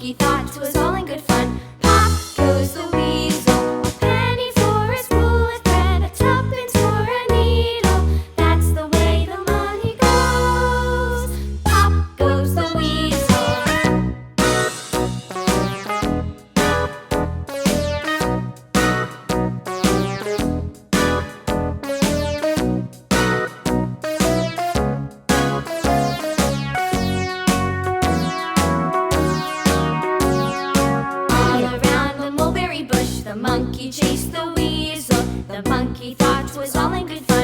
monkey thought 'twas all in good fun. Pop goes the weasel, a penny for a spool of thread, a tuppence for a needle. That's the way the money goes. Pop goes the weasel. The monkey chased the weasel. The monkey thought 'twas all in good fun.